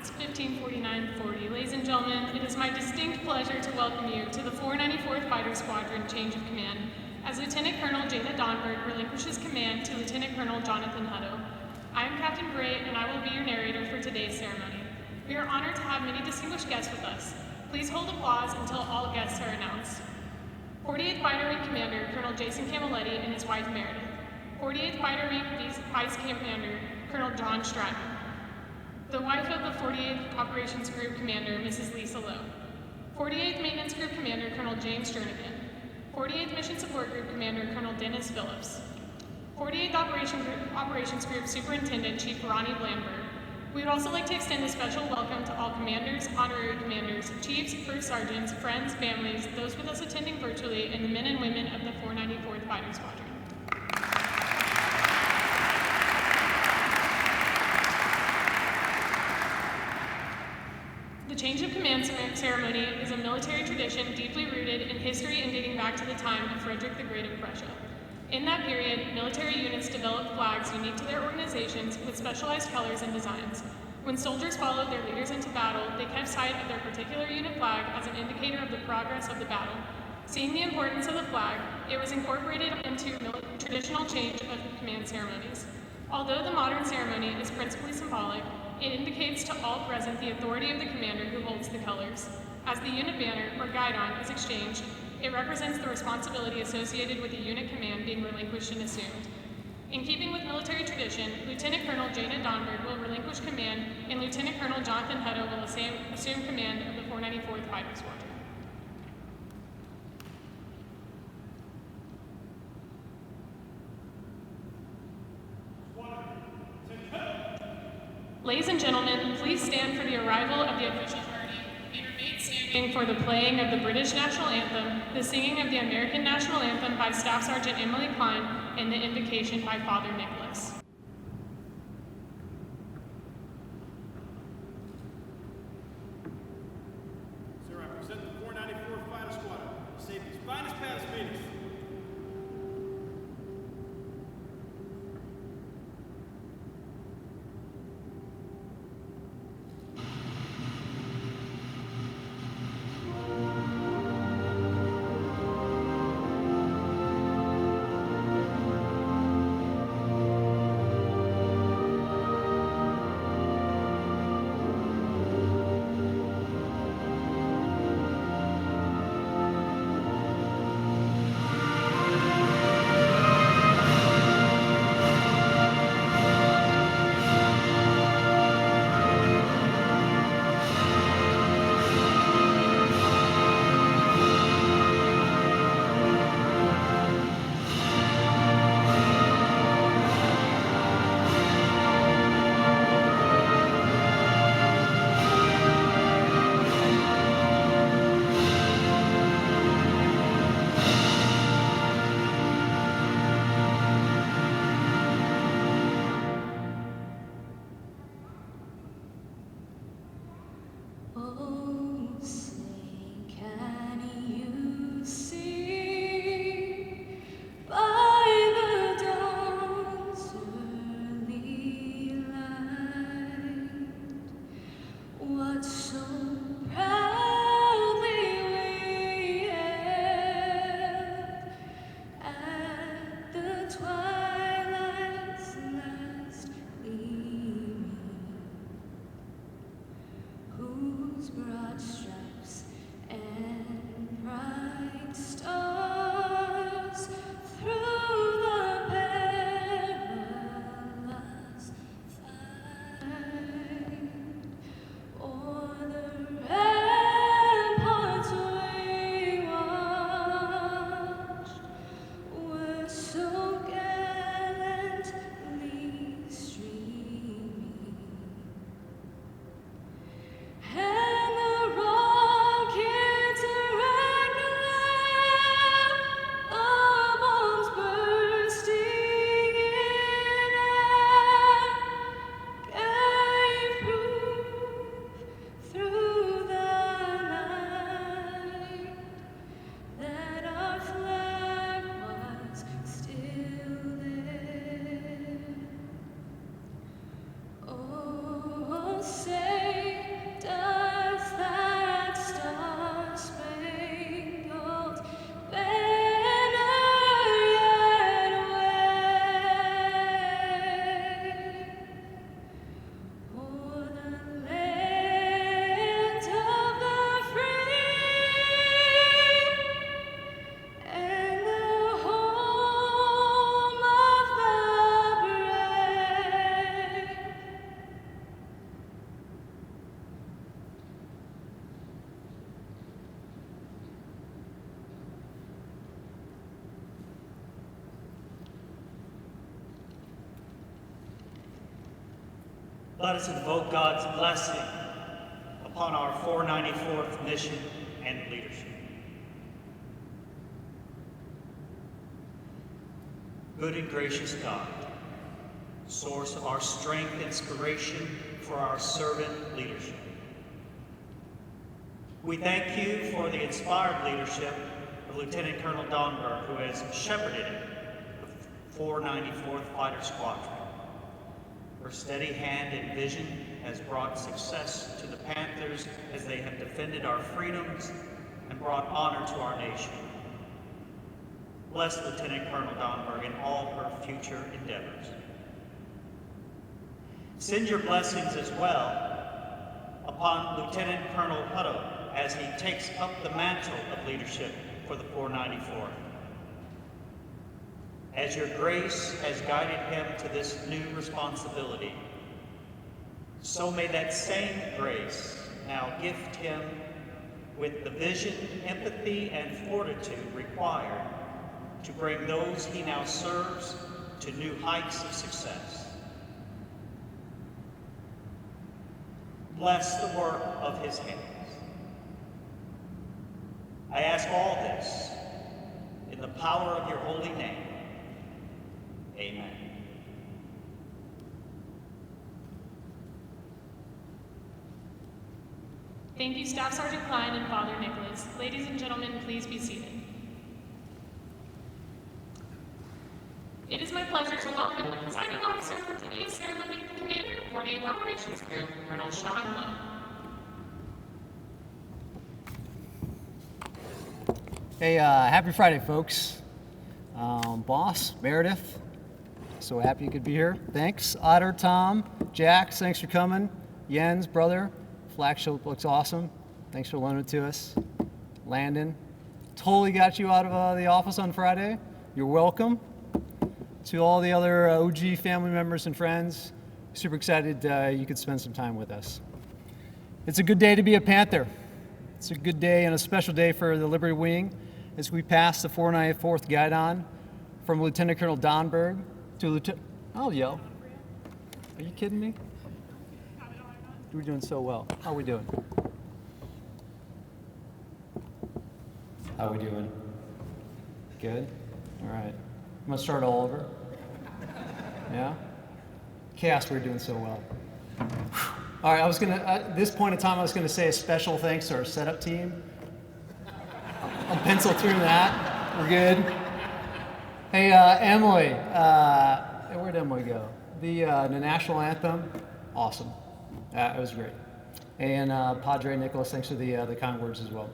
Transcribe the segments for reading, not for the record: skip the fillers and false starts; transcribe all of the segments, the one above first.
It's 15:49:40. Ladies and gentlemen, it is my distinct pleasure to welcome you to the 494th Fighter Squadron change of command as Lieutenant Colonel Jana Donberg relinquishes command to Lieutenant Colonel Jonathan Hutto. I am Captain Gray, and I will be your narrator for today's ceremony. We are honored to have many distinguished guests with us. Please hold applause until all guests are announced. 48th Fighter Wing Commander Colonel Jason Camilletti and his wife Meredith. 48th Fighter Wing Vice Commander Colonel John Stratton. The wife of the 48th Operations Group Commander, Mrs. Lisa Lowe. 48th Maintenance Group Commander, Colonel James Jernigan. 48th Mission Support Group Commander, Colonel Dennis Phillips. 48th Operations Group Superintendent, Chief Ronnie Blandberg. We would also like to extend a special welcome to all commanders, honorary commanders, chiefs, first sergeants, friends, families, those with us attending virtually, and the men and women of the 494th Fighter Squadron. The change of command ceremony is a military tradition deeply rooted in history and dating back to the time of Frederick the Great of Prussia. In that period, military units developed flags unique to their organizations with specialized colors and designs. When soldiers followed their leaders into battle, they kept sight of their particular unit flag as an indicator of the progress of the battle. Seeing the importance of the flag, it was incorporated into traditional change of command ceremonies. Although the modern ceremony is principally symbolic, it indicates to all present the authority of the commander who holds the colors. As the unit banner, or guidon, is exchanged, it represents the responsibility associated with the unit command being relinquished and assumed. In keeping with military tradition, Lieutenant Colonel Jana Donberg will relinquish command, and Lieutenant Colonel Jonathan Hutto will assume command of the 494th Fighter Squadron. Ladies and gentlemen, please stand for the arrival of the official party and remain standing for the playing of the British National Anthem, the singing of the American National Anthem by Staff Sergeant Emily Klein, and the invocation by Father Nicholas. Sir, I present the 494th Fighter Squadron, safety's finest past meetings. Let us invoke God's blessing upon our 494th mission and leadership. Good and gracious God, source of our strength, inspiration for our servant leadership. We thank you for the inspired leadership of Lieutenant Colonel Donberg, who has shepherded the 494th Fighter Squadron. Her steady hand and vision has brought success to the Panthers as they have defended our freedoms and brought honor to our nation. Bless Lieutenant Colonel Donberg in all her future endeavors. Send your blessings as well upon Lieutenant Colonel Hutto as he takes up the mantle of leadership for the 494th. As your grace has guided him to this new responsibility, so may that same grace now gift him with the vision, empathy, and fortitude required to bring those he now serves to new heights of success. Bless the work of his hands. I ask all this in the power of your holy name. Amen. Thank you, Staff Sergeant Klein and Father Nicholas. Ladies and gentlemen, please be seated. It is my pleasure to welcome the presiding officer for today's ceremony, the Commander of 48 Operations Group, Colonel Sean Lowe. Hey, happy Friday, folks. Boss, Meredith, so happy you could be here. Thanks. Otter, Tom, Jack, thanks for coming. Jens, brother, flagship looks awesome. Thanks for loaning it to us. Landon, totally got you out of the office on Friday. You're welcome. To all the other OG family members and friends, super excited you could spend some time with us. It's a good day to be a Panther. It's a good day and a special day for the Liberty Wing as we pass the 494th Guidon from Lieutenant Colonel Donberg to Lieutenant... I'll yell. Are you kidding me? We're doing so well. How are we doing? How are we doing? Good? All right. I'm going to start all over. Yeah? Chaos, we're doing so well. All right, I was going to, at this point in time, I was going to say a special thanks to our setup team. I'll pencil through that. We're good. Hey, Emily. Where'd Emily go? The national anthem, awesome. It was great. And Padre Nicholas, thanks for the kind words as well.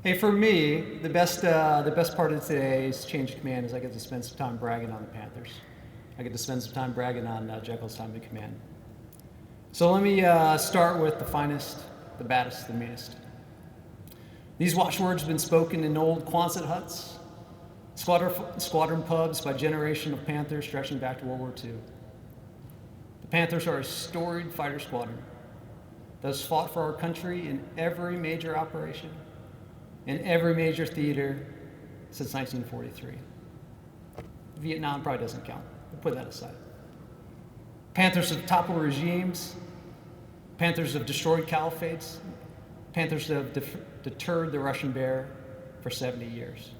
Hey, for me, the best part of today's change of command is I get to spend some time bragging on the Panthers. I get to spend some time bragging on Jekyll's time in command. So let me start with the finest, the baddest, the meanest. These watchwords have been spoken in old Quonset huts, squadron pubs by generation of Panthers stretching back to World War II. The Panthers are a storied fighter squadron that has fought for our country in every major operation, in every major theater since 1943. Vietnam probably doesn't count. We'll put that aside. Panthers have toppled regimes. Panthers have destroyed caliphates. Panthers have deterred the Russian bear for 70 years.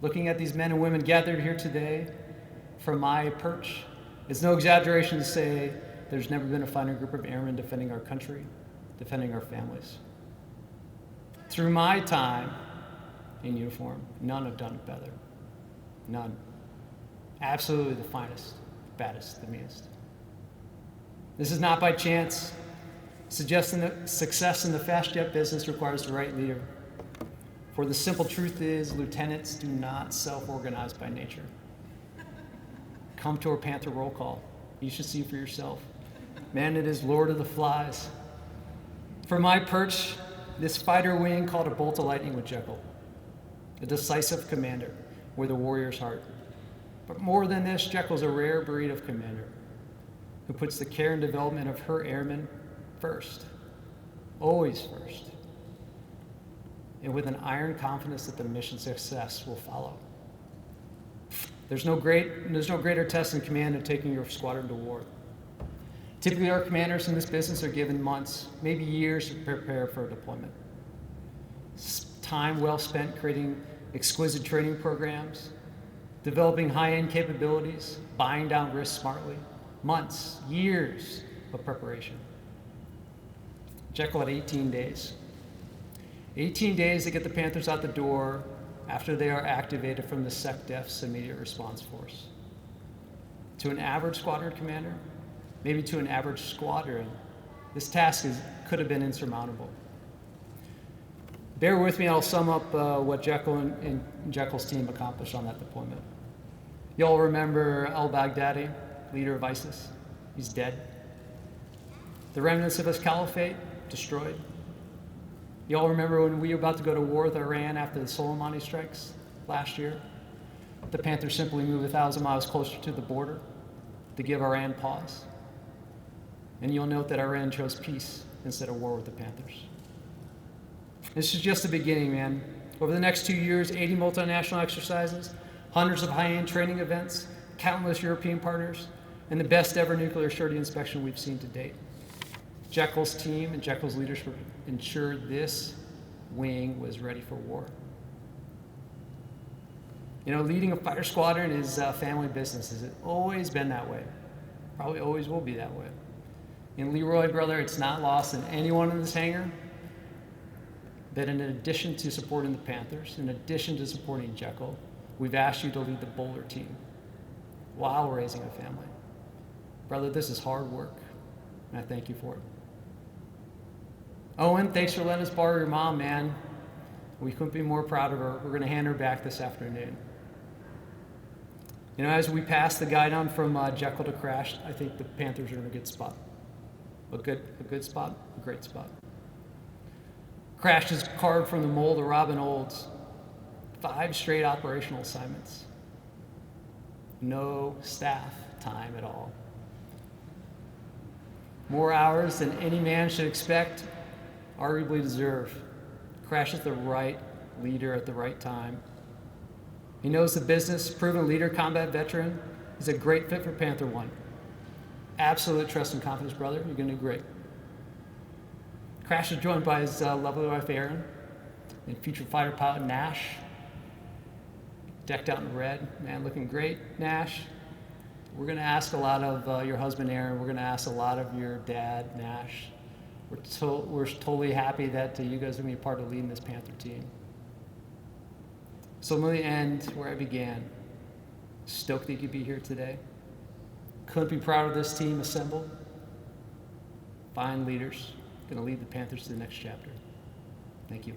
Looking at these men and women gathered here today from my perch, it's no exaggeration to say there's never been a finer group of airmen defending our country, defending our families. Through my time in uniform, none have done it better. None. Absolutely the finest, baddest, the meanest. This is not by chance. Suggesting that success in the fast jet business requires the right leader. For the simple truth is, lieutenants do not self-organize by nature. Come to our Panther roll call. You should see for yourself. Man, it is Lord of the Flies. From my perch, this fighter wing called a bolt of lightning with Jekyll, a decisive commander with a warrior's heart. But more than this, Jekyll's a rare breed of commander who puts the care and development of her airmen first, always first, and with an iron confidence that the mission success will follow. There's no greater test in command of taking your squadron to war. Typically, our commanders in this business are given months, maybe years to prepare for a deployment. Time well spent creating exquisite training programs, developing high-end capabilities, buying down risks smartly. Months, years of preparation. Jekyll had 18 days. 18 days to get the Panthers out the door after they are activated from the SecDef's immediate response force. To an average squadron commander, maybe to an average squadron, this task could have been insurmountable. Bear with me, I'll sum up what Jekyll and Jekyll's team accomplished on that deployment. You all remember al-Baghdadi, leader of ISIS? He's dead. The remnants of his caliphate, destroyed. You all remember when we were about to go to war with Iran after the Soleimani strikes last year? The Panthers simply moved 1,000 miles closer to the border to give Iran pause. And you'll note that Iran chose peace instead of war with the Panthers. This is just the beginning, man. Over the next 2 years, 80 multinational exercises, hundreds of high-end training events, countless European partners, and the best ever nuclear surety inspection we've seen to date. Jekyll's team and Jekyll's leadership ensured this wing was ready for war. You know, leading a fighter squadron is family business. It's always been that way. Probably always will be that way. And Leroy, brother, it's not lost on anyone in this hangar that in addition to supporting the Panthers, in addition to supporting Jekyll, we've asked you to lead the bowler team while raising a family. Brother, this is hard work, and I thank you for it. Owen, thanks for letting us borrow your mom, man. We couldn't be more proud of her. We're going to hand her back this afternoon. You know, as we pass the guy down from Jekyll to Crash, I think the Panthers are in a good spot. A good spot, a great spot. Crash is carved from the mold of Robin Olds. 5 straight operational assignments. No staff time at all. More hours than any man should expect, arguably deserve. Crash is the right leader at the right time. He knows the business, proven leader, combat veteran. He's a great fit for Panther One. Absolute trust and confidence, brother. You're going to do great. Crash is joined by his lovely wife, Erin, and future fighter pilot, Nash. Decked out in red. Man, looking great, Nash. We're going to ask a lot of your husband, Aaron. We're going to ask a lot of your dad, Nash. We're totally happy that you guys are going to be part of leading this Panther team. So let me end where I began. Stoked that you could be here today. Couldn't be proud of this team assembled. Fine leaders. Going to lead the Panthers to the next chapter. Thank you.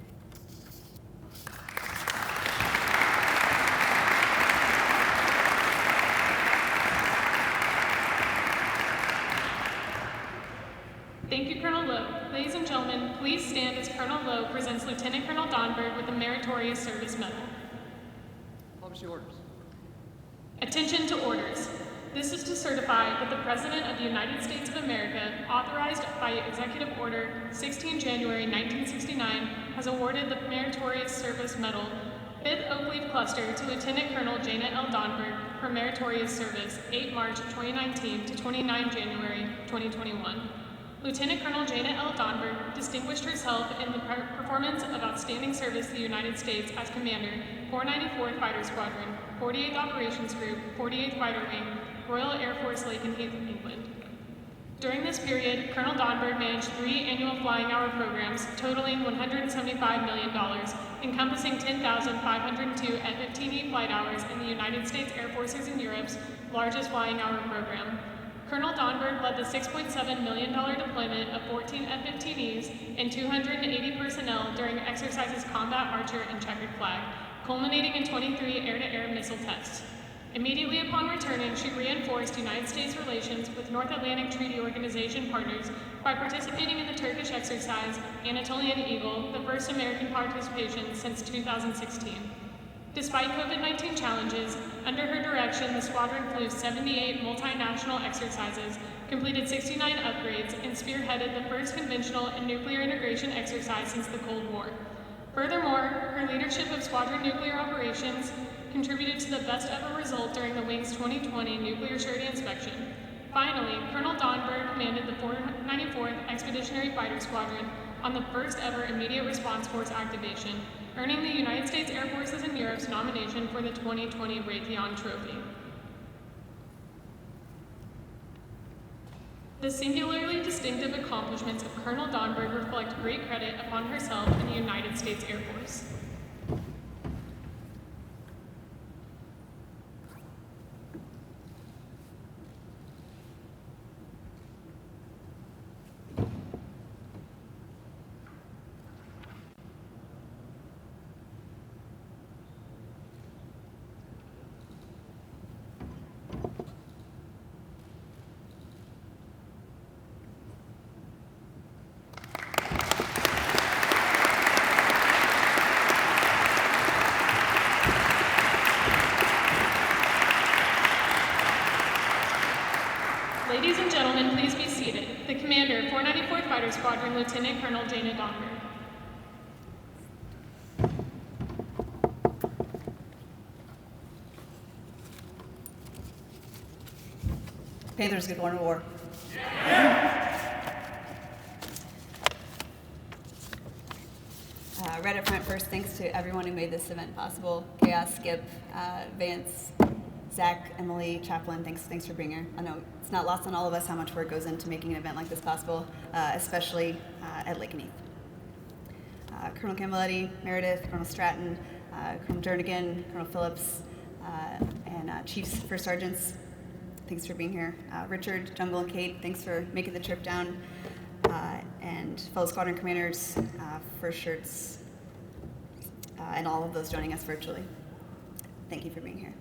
Thank you, Colonel Lowe. Ladies and gentlemen, please stand as Colonel Lowe presents Lieutenant Colonel Donberg with the Meritorious Service Medal. Publish the orders. Attention to orders. This is to certify that the President of the United States of America, authorized by Executive Order 16 January 1969, has awarded the Meritorious Service Medal, 5th Oak Leaf Cluster, to Lieutenant Colonel Janet L. Donberg for meritorious service, 8 March 2019 to 29 January 2021. Lieutenant Colonel Janet L. Donberg distinguished herself in the performance of outstanding service to the United States as Commander, 494th Fighter Squadron, 48th Operations Group, 48th Fighter Wing, Royal Air Force Lakenheath, England. During this period, Colonel Donberg managed 3 annual flying hour programs totaling $175 million, encompassing 10,502 F-15E flight hours in the United States Air Forces and Europe's largest flying hour program. Colonel Donberg led the $6.7 million deployment of 14 F-15Es and 280 personnel during exercises Combat Archer and Checkered Flag, culminating in 23 air-to-air missile tests. Immediately upon returning, she reinforced United States relations with North Atlantic Treaty Organization partners by participating in the Turkish exercise Anatolian Eagle, the first American participation since 2016. Despite COVID-19 challenges, under her direction, the squadron flew 78 multinational exercises, completed 69 upgrades, and spearheaded the first conventional and nuclear integration exercise since the Cold War. Furthermore, her leadership of squadron nuclear operations contributed to the best ever result during the Wing's 2020 nuclear surety inspection. Finally, Colonel Donberg commanded the 494th Expeditionary Fighter Squadron on the first ever Immediate Response Force activation, earning the United States Air Forces and Europe's nomination for the 2020 Raytheon Trophy. The singularly distinctive accomplishments of Colonel Donberg reflect great credit upon herself and the United States Air Force. Ladies and gentlemen, please be seated. The Commander, 494th Fighter Squadron, Lieutenant Colonel Jana Donberg. Panthers get going to war. Right up front first, thanks to everyone who made this event possible. Chaos, Skip, Vance, Zach, Emily, Chaplain, thanks for being here. I know it's not lost on all of us how much work goes into making an event like this possible, especially at Lake and Heath. Colonel Camilletti, Meredith, Colonel Stratton, Colonel Jernigan, Colonel Phillips, and Chiefs, First Sergeants, thanks for being here. Richard, Jungle, and Kate, thanks for making the trip down. And fellow squadron commanders, First Shirts, and all of those joining us virtually. Thank you for being here.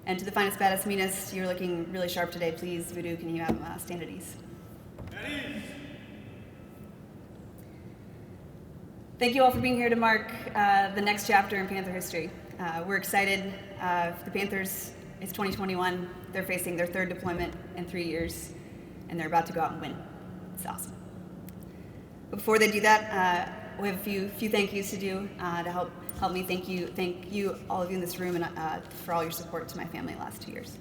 And to the finest, baddest, meanest, you're looking really sharp today. Please, Voodoo, can you have stand at ease? At ease. Thank you all for being here to mark the next chapter in Panther history. We're excited. The Panthers, it's 2021. They're facing their third deployment in 3 years, and they're about to go out and win. It's awesome. But before they do that, we have a few thank yous to do to help me thank you, all of you in this room, and for all your support to my family the last 2 years.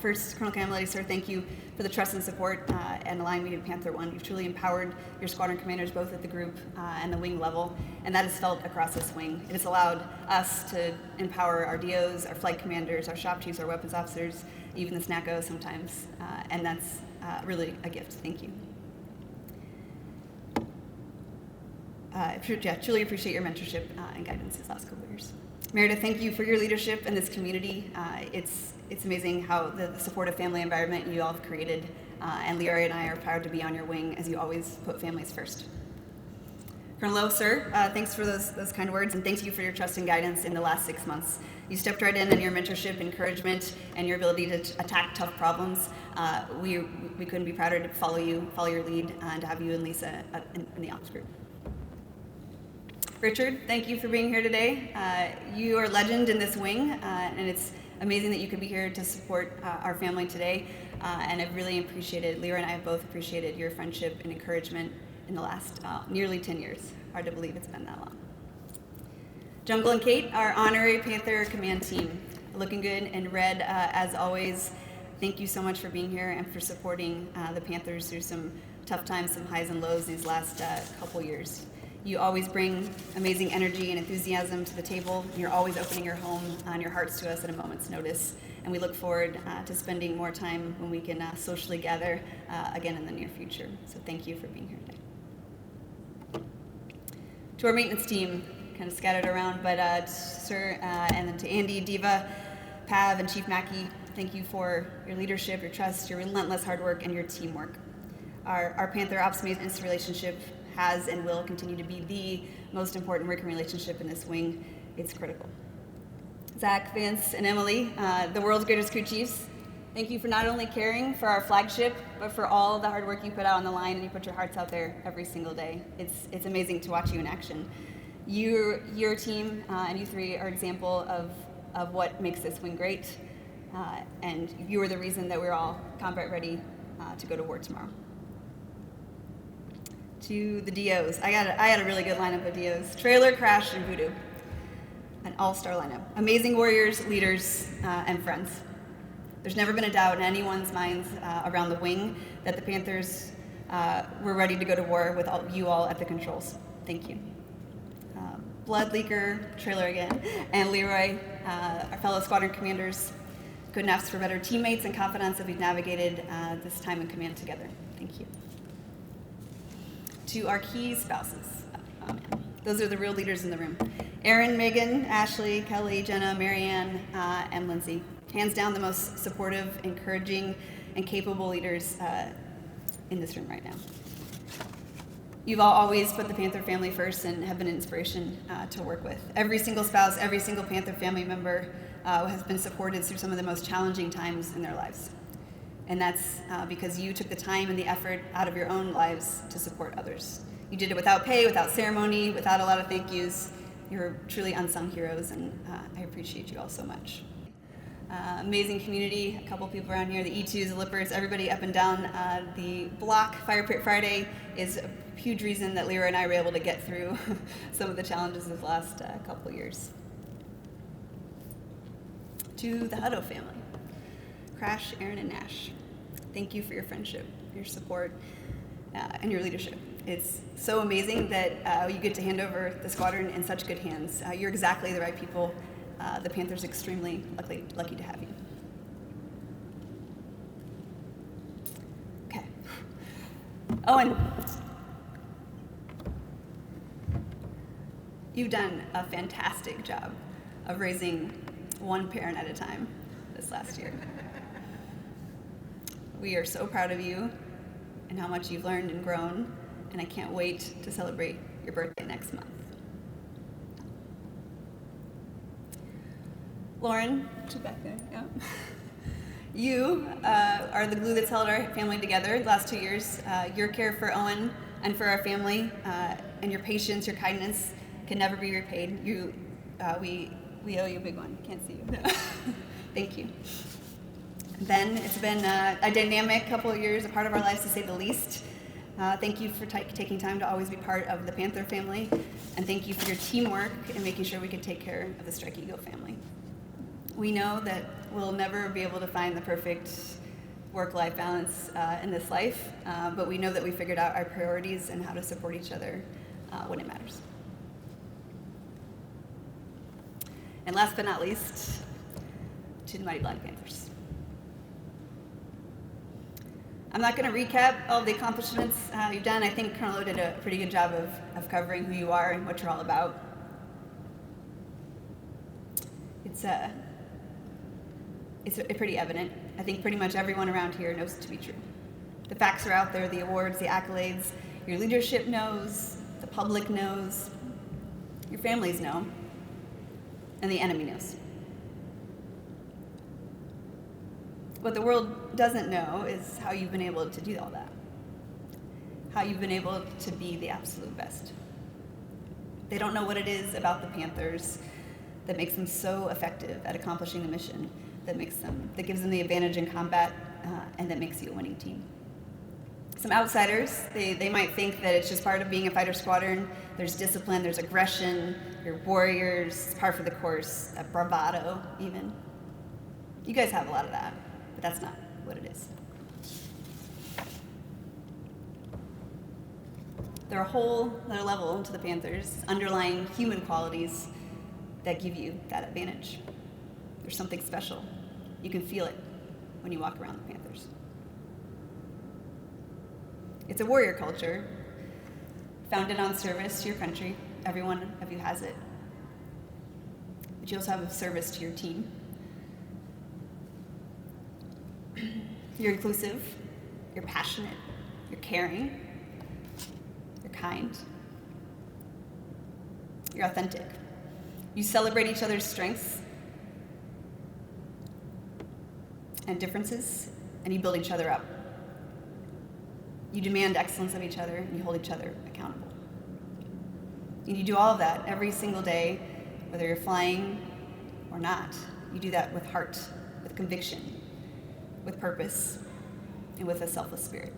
First, Colonel Camilletti, sir, thank you for the trust and support and allowing me to Panther One. You've truly empowered your squadron commanders both at the group and the wing level, and that is felt across this wing. It has allowed us to empower our DOs, our flight commanders, our shop chiefs, our weapons officers, even the SNACO sometimes, and that's really a gift. Thank you. Truly appreciate your mentorship and guidance these last couple of years. Meredith, thank you for your leadership in this community. It's amazing how the supportive family environment you all have created, and Leora and I are proud to be on your wing as you always put families first. Colonel Lowe, sir, thanks for those kind words, and thank you for your trust and guidance in the last 6 months. You stepped right in, and your mentorship, encouragement, and your ability to attack tough problems. We couldn't be prouder to follow your lead, and to have you and Lisa in the ops group. Richard, thank you for being here today. You are a legend in this wing, and it's amazing that you could be here to support our family today. And I've really appreciated, Leora and I have both appreciated your friendship and encouragement in the last nearly 10 years. Hard to believe it's been that long. Jungle and Kate, our honorary Panther Command team, looking good in red as always. Thank you so much for being here and for supporting the Panthers through some tough times, some highs and lows these last couple years. You always bring amazing energy and enthusiasm to the table. You're always opening your home and your hearts to us at a moment's notice. And we look forward to spending more time when we can socially gather again in the near future. So thank you for being here today. To our maintenance team, kind of scattered around, but sir, and then to Andy, Diva, Pav, and Chief Mackey, thank you for your leadership, your trust, your relentless hard work, and your teamwork. Our Panther Ops maintenance relationship has and will continue to be the most important working relationship in this wing. It's critical. Zach, Vance, and Emily, the world's greatest crew chiefs, thank you for not only caring for our flagship, but for all the hard work you put out on the line, and you put your hearts out there every single day. It's amazing to watch you in action. Your team and you three are an example of what makes this wing great, and you are the reason that we're all combat ready to go to war tomorrow. To the DOs. I had a really good lineup of DOs. Trailer, Crash, and Voodoo. An all-star lineup. Amazing warriors, leaders, and friends. There's never been a doubt in anyone's minds around the wing that the Panthers were ready to go to war with you all at the controls. Thank you. Blood Leaker, Trailer again, and Leroy, our fellow squadron commanders, couldn't ask for better teammates and confidants that we've navigated this time in command together. Thank you. To our key spouses, those are the real leaders in the room. Erin, Megan, Ashley, Kelly, Jenna, Marianne, and Lindsay. Hands down the most supportive, encouraging, and capable leaders in this room right now. You've all always put the Panther family first and have been an inspiration to work with. Every single spouse, every single Panther family member has been supported through some of the most challenging times in their lives. And that's because you took the time and the effort out of your own lives to support others. You did it without pay, without ceremony, without a lot of thank yous. You're truly unsung heroes, and I appreciate you all so much. Amazing community, a couple people around here, the E2s, the Lippers, everybody up and down the block. Fire Pit Friday is a huge reason that Lyra and I were able to get through some of the challenges of the last couple years. To the Hutto family, Crash, Aaron, and Nash, thank you for your friendship, your support, and your leadership. It's so amazing that you get to hand over the squadron in such good hands. You're exactly the right people. The Panthers are extremely lucky to have you. Okay. Owen, you've done a fantastic job of raising one parent at a time this last year. We are so proud of you and how much you've learned and grown, and I can't wait to celebrate your birthday next month. Lauren, to back there, yeah. You are the glue that's held our family together the last 2 years. Your care for Owen and for our family, and your patience, your kindness can never be repaid. We owe you a big one. Can't see you. Thank you. Ben, it's been a dynamic couple of years, a part of our lives to say the least. Thank you for taking time to always be part of the Panther family, and thank you for your teamwork and making sure we could take care of the Strike Eagle family. We know that we'll never be able to find the perfect work-life balance in this life, but we know that we figured out our priorities and how to support each other when it matters. And last but not least, to the Mighty Black Panthers. I'm not going to recap all the accomplishments you've done. I think Colonel did a pretty good job of covering who you are and what you're all about. It's pretty evident. I think pretty much everyone around here knows it to be true. The facts are out there, the awards, the accolades. Your leadership knows, the public knows, your families know, and the enemy knows. What the world doesn't know is how you've been able to do all that. How you've been able to be the absolute best. They don't know what it is about the Panthers that makes them so effective at accomplishing the mission, that gives them the advantage in combat, and that makes you a winning team. Some outsiders, they might think that it's just part of being a fighter squadron. There's discipline, there's aggression, you're warriors, it's par for the course, bravado even. You guys have a lot of that, but that's not what it is. There are a whole other level to the Panthers, underlying human qualities that give you that advantage. There's something special. You can feel it when you walk around the Panthers. It's a warrior culture, founded on service to your country. Every one of you has it. But you also have a service to your team. You're inclusive, you're passionate, you're caring, you're kind, you're authentic. You celebrate each other's strengths and differences, and you build each other up. You demand excellence of each other, and you hold each other accountable. And you do all of that every single day, whether you're flying or not. You do that with heart, with conviction, with purpose, and with a selfless spirit.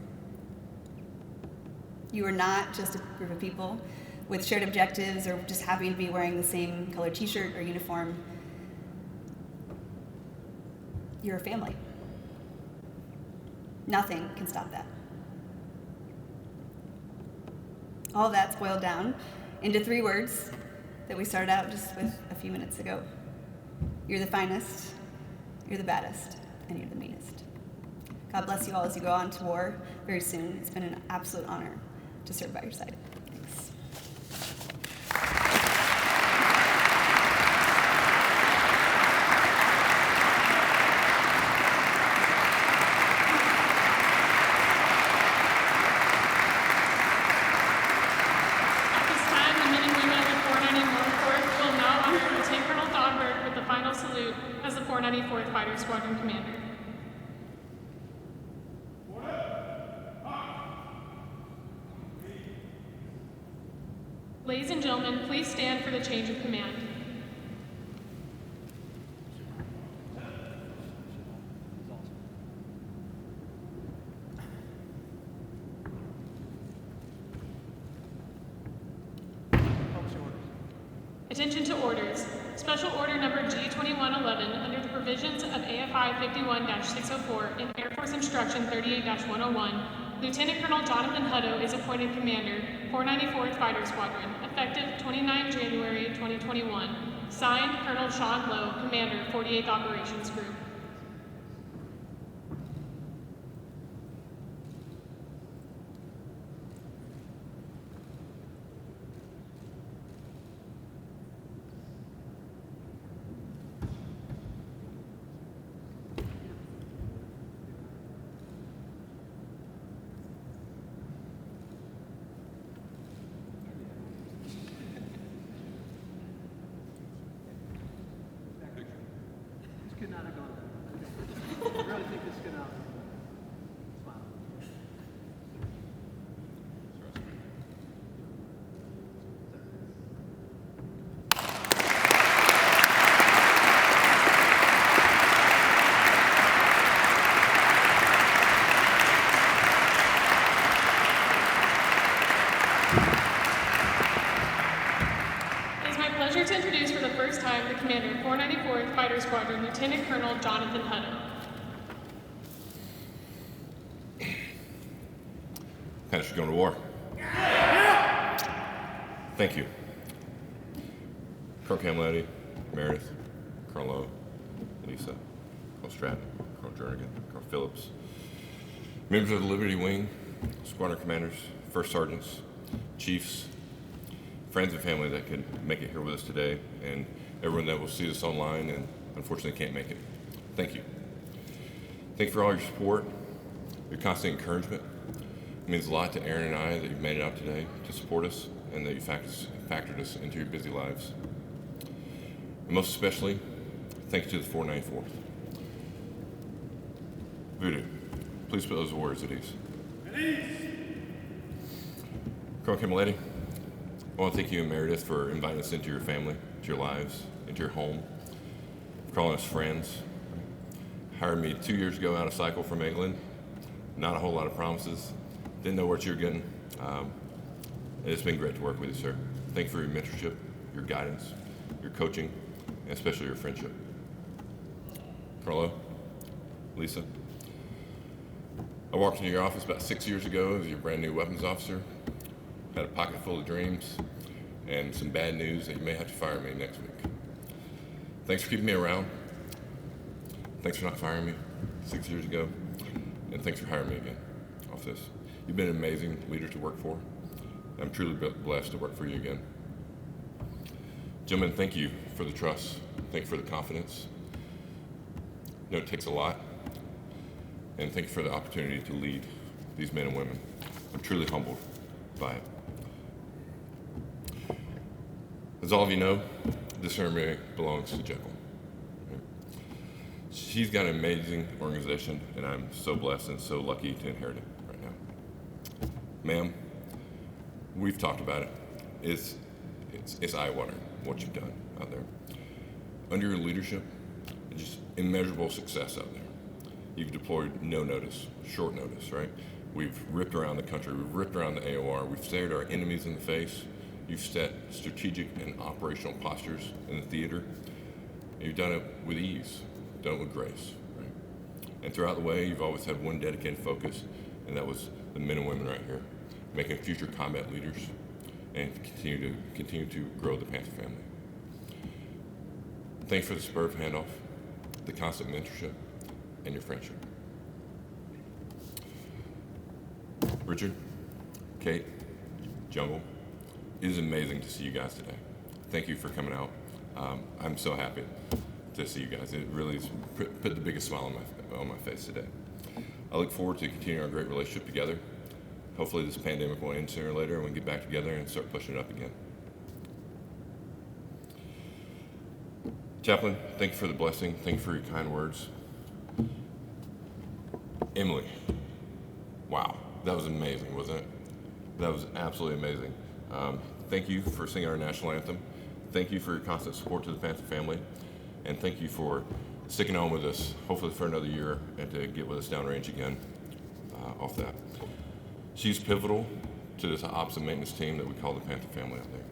You are not just a group of people with shared objectives or just happy to be wearing the same colored t-shirt or uniform. You're a family. Nothing can stop that. All that's boiled down into 3 words that we started out just with a few minutes ago. You're the finest, you're the baddest, and you're the meanest. God bless you all as you go on to war very soon. It's been an absolute honor to serve by your side. Thanks. At this time, the men and women of the 494th will now honor Lieutenant Colonel Donberg with the final salute as the 494th Fighter Squadron Commander. Ladies and gentlemen, please stand for the change of command. Attention to orders. Special Order Number G2111 under the provisions of AFI 51-604 and Air Force Instruction 38-101, Lieutenant Colonel Jonathan Hutto is appointed Commander, 494th Fighter Squadron, effective 29 January 2021. Signed, Colonel Sean Lowe, Commander, 48th Operations Group. This could not have gone better. I really think this could not have gone better. Smile. It is my pleasure to introduce for the first time the Commander, 494th Fighter Squadron, Lieutenant Colonel Jonathan Hutto. How's going to war? Thank you. Colonel Camilletti, Meredith, Colonel Lowe, Lisa, Colonel Stratton, Colonel Jernigan, Colonel Phillips, members of the Liberty Wing, squadron commanders, first sergeants, chiefs, friends and family that could make it here with us today, and everyone that will see us online and unfortunately can't make it. Thank you. Thank you for all your support, your constant encouragement. It means a lot to Aaron and I that you've made it out today to support us and that you factored us into your busy lives. And most especially, thank you to the 494th. Voodoo, please put those words at ease. Colonel Camilletti, I want to thank you and Meredith for inviting us into your family, to your lives, into your home, for calling us friends. Hired me 2 years ago out of cycle from England. Not a whole lot of promises. Didn't know what you were getting. And it's been great to work with you, sir. Thank you for your mentorship, your guidance, your coaching, and especially your friendship. Carlo, Lisa, I walked into your office about 6 years ago as your brand new weapons officer. Had a pocket full of dreams and some bad news that you may have to fire me next week. Thanks for keeping me around. Thanks for not firing me 6 years ago. And thanks for hiring me again off this. You've been an amazing leader to work for. I'm truly blessed to work for you again. Gentlemen, thank you for the trust. Thank you for the confidence. I know it takes a lot. And thank you for the opportunity to lead these men and women. I'm truly humbled by it. As all of you know, this ceremony belongs to Jekyll. She's got an amazing organization, and I'm so blessed and so lucky to inherit it right now. Ma'am, we've talked about it. It's eye-watering what you've done out there. Under your leadership, just immeasurable success out there. You've deployed no notice, short notice, right? We've ripped around the country. We've ripped around the AOR. We've stared our enemies in the face. You've set strategic and operational postures in the theater. And you've done it with ease, done it with grace, right? And throughout the way, you've always had one dedicated focus, and that was the men and women right here, making future combat leaders and continue to grow the Panther family. Thanks for the spur of handoff, the constant mentorship, and your friendship. Richard, Kate, Jungle, it is amazing to see you guys today. Thank you for coming out. I'm so happy to see you guys. It really has put the biggest smile on my face today. I look forward to continuing our great relationship together. Hopefully this pandemic will end sooner or later and we can get back together and start pushing it up again. Chaplain, thank you for the blessing. Thank you for your kind words. Emily, wow, that was amazing, wasn't it? That was absolutely amazing. Thank you for singing our national anthem. Thank you for your constant support to the Panther family. And thank you for sticking on with us, hopefully for another year, and to get with us downrange again off that. She's pivotal to this ops and maintenance team that we call the Panther family out there.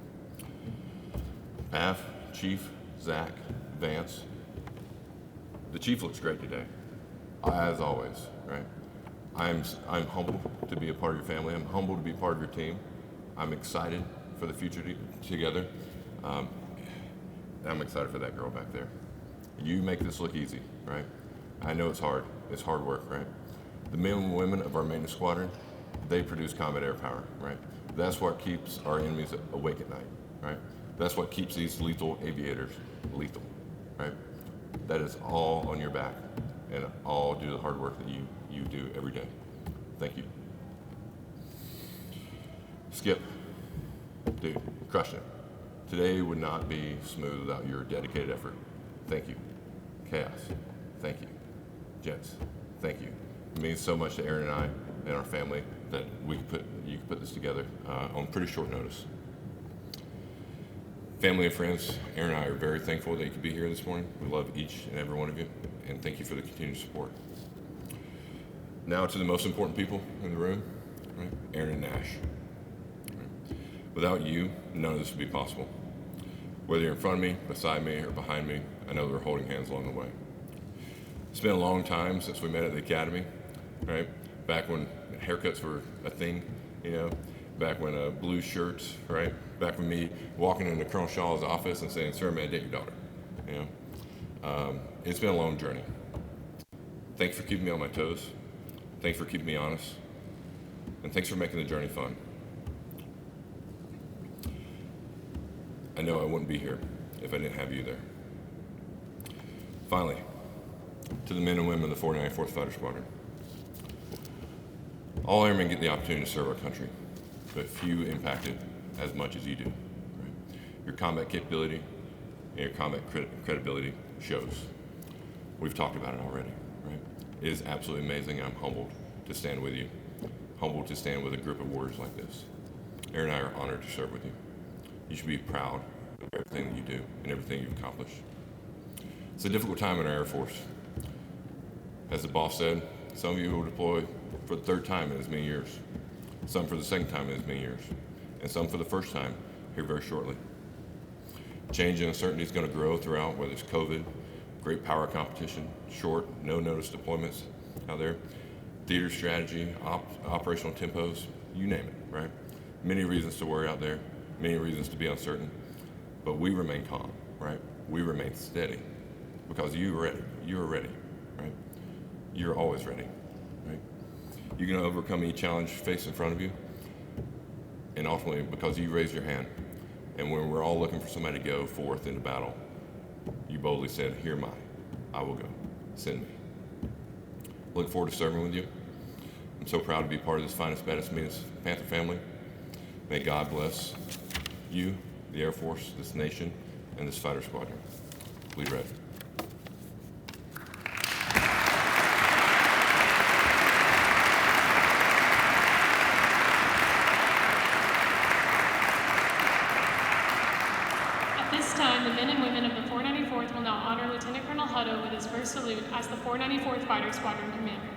Pav, Chief, Zach, Vance. The Chief looks great today, as always, right? I'm humbled to be a part of your family. I'm humbled to be part of your team. I'm excited for the future together. I'm excited for that girl back there. You make this look easy, right? I know it's hard. It's hard work, right? The men and women of our maintenance squadron, they produce combat air power, right? That's what keeps our enemies awake at night, right? That's what keeps these lethal aviators lethal, right? That is all on your back and all due to the hard work that you do every day. Thank you. Skip, dude, crushing it. Today would not be smooth without your dedicated effort. Thank you. Chaos, thank you. Gents, thank you. It means so much to Aaron and I and our family that you could put this together on pretty short notice. Family and friends, Aaron and I are very thankful that you could be here this morning. We love each and every one of you, and thank you for the continued support. Now to the most important people in the room, right? Aaron and Nash. Right? Without you, none of this would be possible. Whether you're in front of me, beside me, or behind me, I know we're holding hands along the way. It's been a long time since we met at the academy, right? Back when haircuts were a thing, you know, back when blue shirts, right? Back when me walking into Colonel Shaw's office and saying, "Sir, may I date your daughter?" You know, it's been a long journey. Thanks for keeping me on my toes. Thanks for keeping me honest. And thanks for making the journey fun. I know I wouldn't be here if I didn't have you there. Finally, to the men and women of the 494th Fighter Squadron. All airmen get the opportunity to serve our country, but few impacted as much as you do. Right? Your combat capability and your combat credibility shows. We've talked about it already, right? It is absolutely amazing. I'm humbled to stand with you, humbled to stand with a group of warriors like this. Aaron and I are honored to serve with you. You should be proud of everything that you do and everything you've accomplished. It's a difficult time in our Air Force. As the boss said, some of you will deploy for the third time in as many years, some for the second time in as many years, and some for the first time here very shortly. Change and uncertainty is going to grow throughout, whether it's COVID, great power competition, short, no-notice deployments out there, theater strategy, operational tempos, you name it, right? Many reasons to worry out there, many reasons to be uncertain, but we remain calm, right? We remain steady because you are ready, right? You're always ready, right? You're going to overcome any challenge faced in front of you, and ultimately because you raised your hand, and when we're all looking for somebody to go forth into battle, you boldly said, "Here am I will go, send me." Look forward to serving with you. I'm so proud to be part of this finest, baddest, meanest Panther family. May God bless you, the Air Force, this nation, and this fighter squadron. Bleed red. At this time, the men and women of the 494th will now honor Lieutenant Colonel Hutto with his first salute as the 494th Fighter Squadron Commander.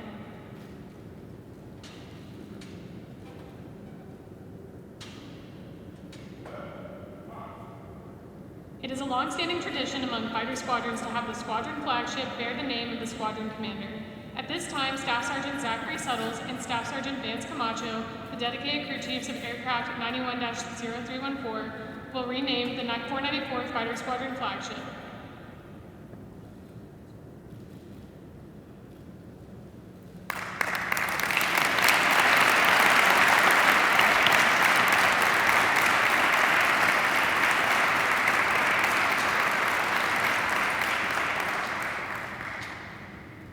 It is a long-standing tradition among fighter squadrons to have the squadron flagship bear the name of the squadron commander. At this time, Staff Sergeant Zachary Suttles and Staff Sergeant Vance Camacho, the dedicated crew chiefs of Aircraft 91-0314, will rename the 494th Fighter Squadron flagship.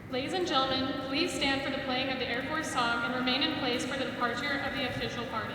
Ladies and gentlemen, please stand for the playing of the Air Force song and remain in place for the departure of the official party.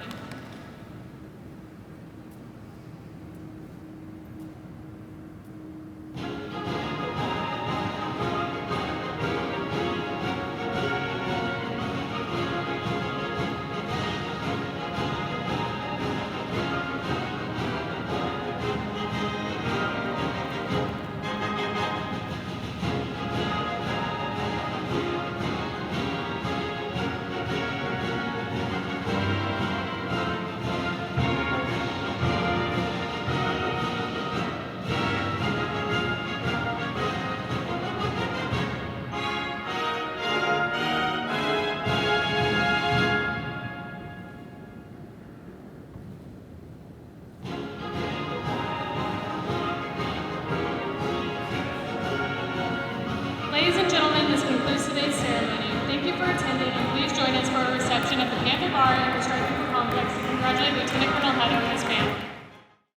Ladies and gentlemen, this concludes today's ceremony. Thank you for attending, and please join us for a reception at the Panther Bar and the Striking Complex to congratulate Lieutenant Colonel Hutto and his family.